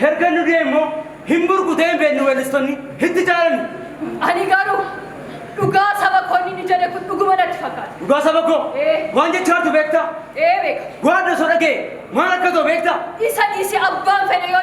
Herga nu deemo himbur kutee beennu weelistonni hitti jaalani. Ani garuu dhugaa saba koonni ni jedhe kun dhuguma natti fakkaata. Dhugaa saba koo waan jechaatu beektaa? Beeka. Waan osoo dhagee maal akka ta'u beektaa? Isa dhiisi abbaan fedhe yoo